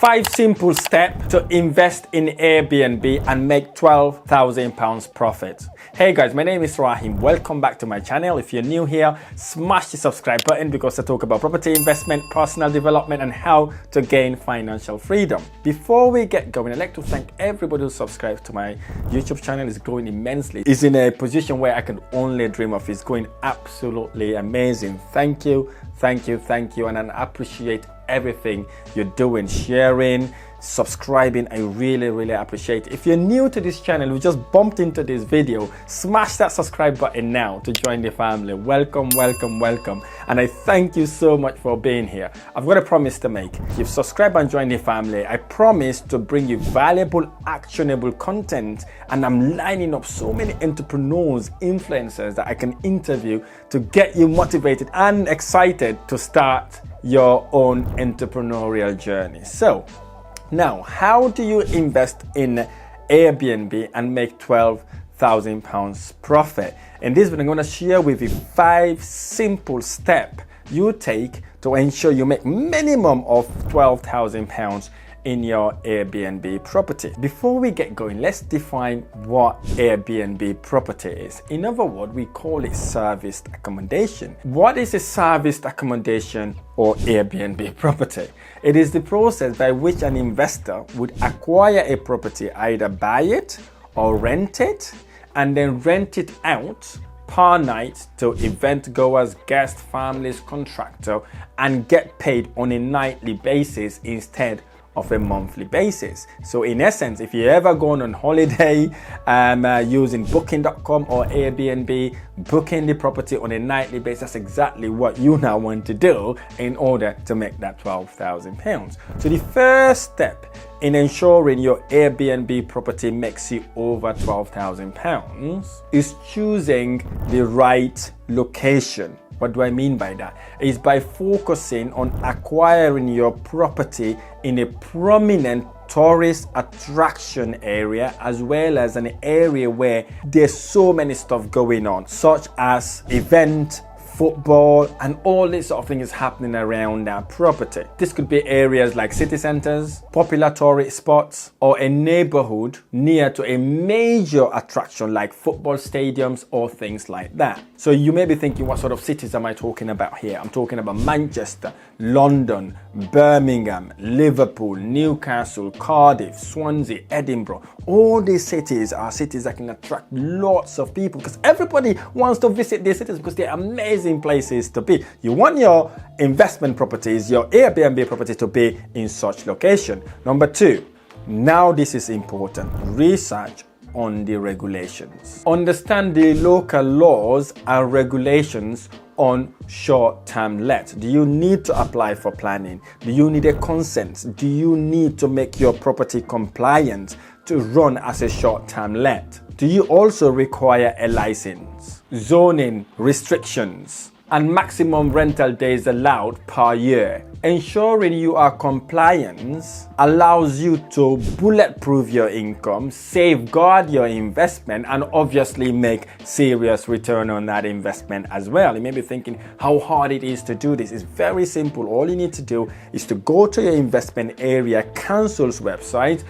5 simple steps to invest in Airbnb and make £12,000 profit. Hey guys, my name is Rahim. Welcome back to my channel. If you're new here, smash the subscribe button because I talk about property investment, personal development, and how to gain financial freedom. Before we get going, I'd like to thank everybody who subscribed to my YouTube channel. It's growing immensely. It's in a position where I can only dream of. It's going absolutely amazing. Thank you, and I appreciate everything you're doing, sharing, subscribing. I really appreciate it. If you're new to this channel, you just bumped into this video, smash that subscribe button now to join the family. Welcome, and I thank you so much for being here. I've got a promise to make. If you've subscribed and joined the family, I promise to bring you valuable, actionable content, and I'm lining up so many entrepreneurs, influencers that I can interview to get you motivated and excited to start your own entrepreneurial journey. So now, how do you invest in Airbnb and make £12,000 profit? In this video, I'm going to share with you 5 simple steps you take to ensure you make minimum of £12,000 in your Airbnb property. Before we get going, let's define what Airbnb property is. In other words, we call it serviced accommodation. What is a serviced accommodation or Airbnb property? It is the process by which an investor would acquire a property, either buy it or rent it, and then rent it out per night to event goers, guests, families, contractor, and get paid on a nightly basis instead of a monthly basis. So in essence, if you ever gone on holiday using booking.com or Airbnb, booking the property on a nightly basis, that's exactly what you now want to do in order to make that £12,000. So the first step in ensuring your Airbnb property makes you over £12,000 is choosing the right location. What do I mean by that? Is by focusing on acquiring your property in a prominent tourist attraction area, as well as an area where there's so many stuff going on, such as event, football, and all this sort of thing is happening around that property. This could be areas like city centers, popular tourist spots, or a neighborhood near to a major attraction like football stadiums or things like that. So you may be thinking, what sort of cities am I talking about here? I'm talking about Manchester, London, Birmingham, Liverpool, Newcastle, Cardiff, Swansea, Edinburgh. All these cities are cities that can attract lots of people because everybody wants to visit these cities because they're amazing places to be. You want your investment properties, your Airbnb property to be in such location. Number 2, now this is important, research on the regulations. Understand the local laws and regulations on short-term let. Do you need to apply for planning? Do you need a consent? Do you need to make your property compliant to run as a short-term let? Do you also require a license, zoning restrictions, and maximum rental days allowed per year? Ensuring you are compliant allows you to bulletproof your income, safeguard your investment, and obviously make serious return on that investment as well. You may be thinking how hard it is to do this. It's very simple. All you need to do is to go to your investment area council's website,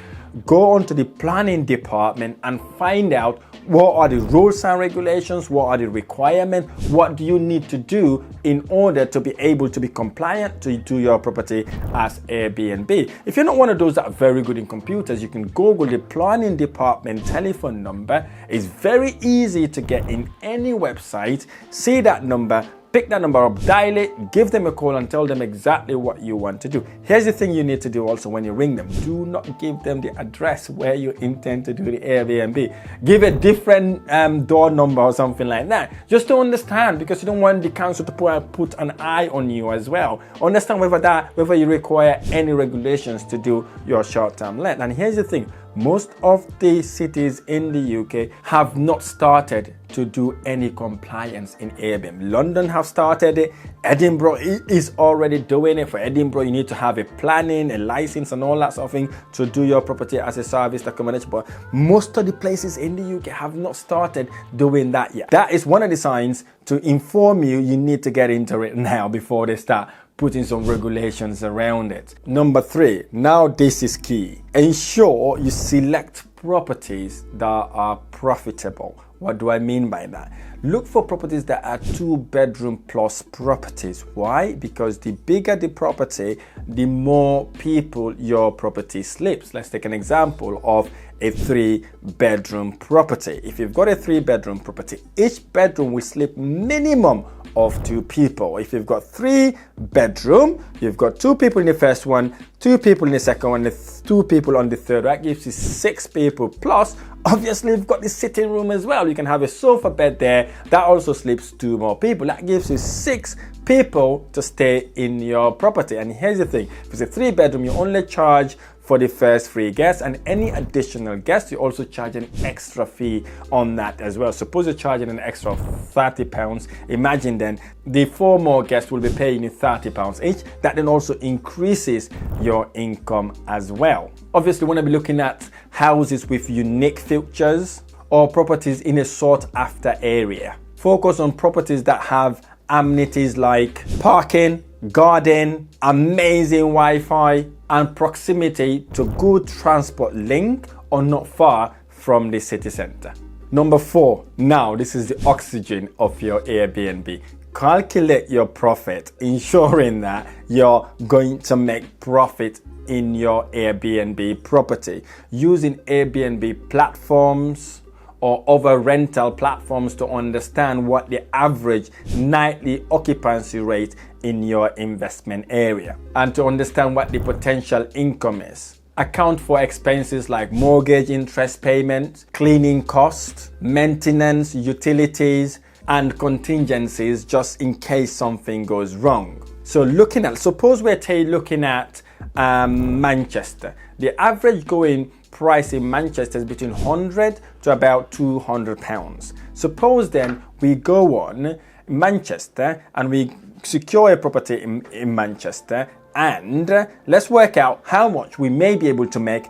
go onto the planning department and find out what are the rules and regulations, what are the requirements, what do you need to do in order to be able to be compliant to your property as Airbnb. If you're not one of those that are very good in computers, you can Google the planning department telephone number. It's very easy to get in any website, see that number, pick that number up, dial it, give them a call and tell them exactly what you want to do. Here's the thing you need to do also when you ring them. Do not give them the address where you intend to do the Airbnb. Give a different door number or something like that. Just to understand, because you don't want the council to put an eye on you as well. Understand whether you require any regulations to do your short-term let. And here's the thing. Most of the cities in the UK have not started to do any compliance in Airbnb. London have started it. Edinburgh is already doing it. For Edinburgh, you need to have a planning, a license, and all that sort of thing to do your property as a serviced accommodation. But most of the places in the UK have not started doing that yet. That is one of the signs to inform you need to get into it now before they start putting some regulations around it. Number 3, now this is key. Ensure you select properties that are profitable. What do I mean by that? Look for properties that are 2-bedroom plus properties. Why? Because the bigger the property, the more people your property sleeps. Let's take an example of a 3-bedroom property. If you've got a 3-bedroom property, each bedroom will sleep minimum of 2 people. If you've got 3 bedroom, you've got 2 people in the first one, 2 people in the second one, 2 people on the third. That gives you 6 people. Plus, obviously, you've got the sitting room as well. You can have a sofa bed there. That also sleeps 2 more people. That gives you 6 people to stay in your property. And here's the thing. If it's a 3-bedroom, you only charge for the first 3 guests, and any additional guests, you also charge an extra fee on that as well. Suppose you're charging an extra of £30. Imagine then the 4 more guests will be paying you £30 each. That then also increases your income as well. Obviously, you want to be looking at houses with unique features or properties in a sought after area. Focus on properties that have amenities like parking, garden, amazing Wi-Fi, and proximity to good transport link or not far from the city center. Number 4, now this is the oxygen of your Airbnb. Calculate your profit, ensuring that you're going to make profit in your Airbnb property using Airbnb platforms or other rental platforms to understand what the average nightly occupancy rate in your investment area and to understand what the potential income is. Account for expenses like mortgage interest payments, cleaning costs, maintenance, utilities, and contingencies just in case something goes wrong. So suppose we're looking at Manchester. The average going price in Manchester is between 100 to about 200 pounds. Suppose then we go on Manchester and we secure a property in Manchester, and let's work out how much we may be able to make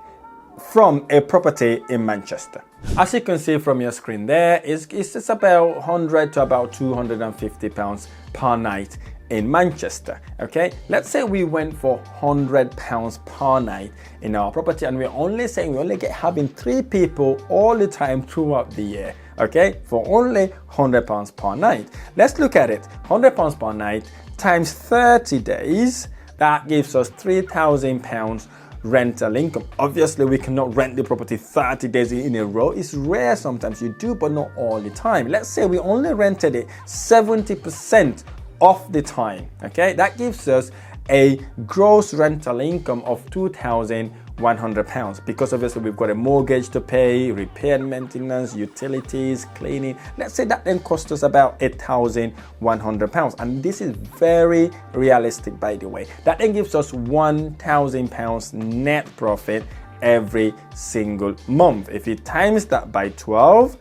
from a property in Manchester. As you can see from your screen there, it's about 100 to about 250 pounds per night in Manchester. Okay, let's say we went for 100 pounds per night in our property, and we're only saying we only having 3 people all the time throughout the year. Okay, for only 100 pounds per night. Let's look at it. 100 pounds per night times 30 days, that gives us 3,000 pounds rental income. Obviously, we cannot rent the property 30 days in a row. It's rare, sometimes you do, but not all the time. Let's say we only rented it 70% of the time. Okay, that gives us a gross rental income of £2,100 because obviously we've got a mortgage to pay, repair, maintenance, utilities, cleaning. Let's say that then cost us about £1,100, and this is very realistic, by the way. That then gives us £1,000 net profit every single month. If you times that by 12,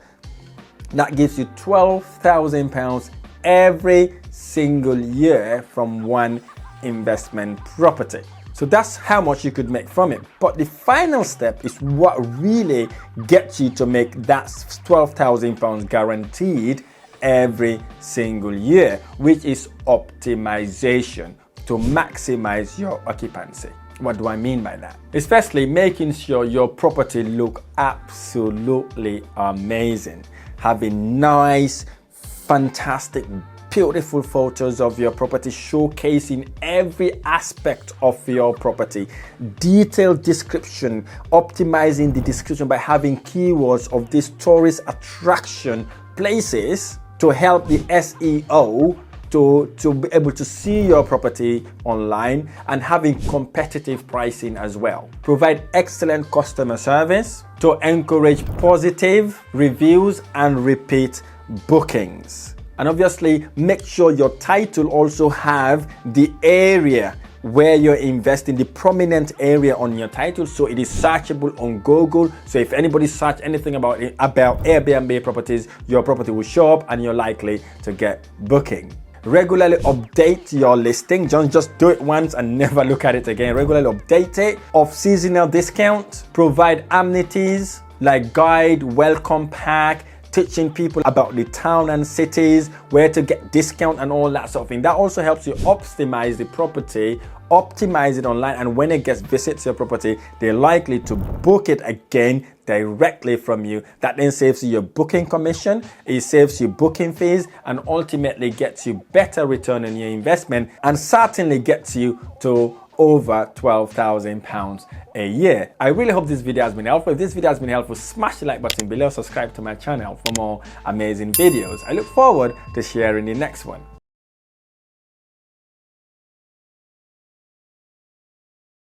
that gives you £12,000 every single year from one investment property. So that's how much you could make from it. But the final step is what really gets you to make that £12,000 guaranteed every single year, which is optimization to maximize your occupancy. What do I mean by that? It's firstly making sure your property look absolutely amazing. Having nice, fantastic, beautiful photos of your property showcasing every aspect of your property. Detailed description, optimizing the description by having keywords of these tourist attraction places to help the SEO to be able to see your property online, and having competitive pricing as well. Provide excellent customer service to encourage positive reviews and repeat bookings. And obviously make sure your title also have the area where you're investing, the prominent area on your title, so it is searchable on Google. So if anybody search anything about Airbnb properties, your property will show up and you're likely to get booking. Regularly update your listing. Don't just do it once and never look at it again. Regularly update it. Of seasonal discounts. Provide amenities like guide, welcome pack, teaching people about the town and cities, where to get discount and all that sort of thing. That also helps you optimize the property, optimize it online, and when it gets visits your property, they're likely to book it again directly from you. That then saves you your booking commission, it saves you booking fees, and ultimately gets you better return on your investment, and certainly gets you to over £12,000 a year. I really hope this video has been helpful. If this video has been helpful, smash the like button below, subscribe to my channel for more amazing videos. I look forward to sharing the next one.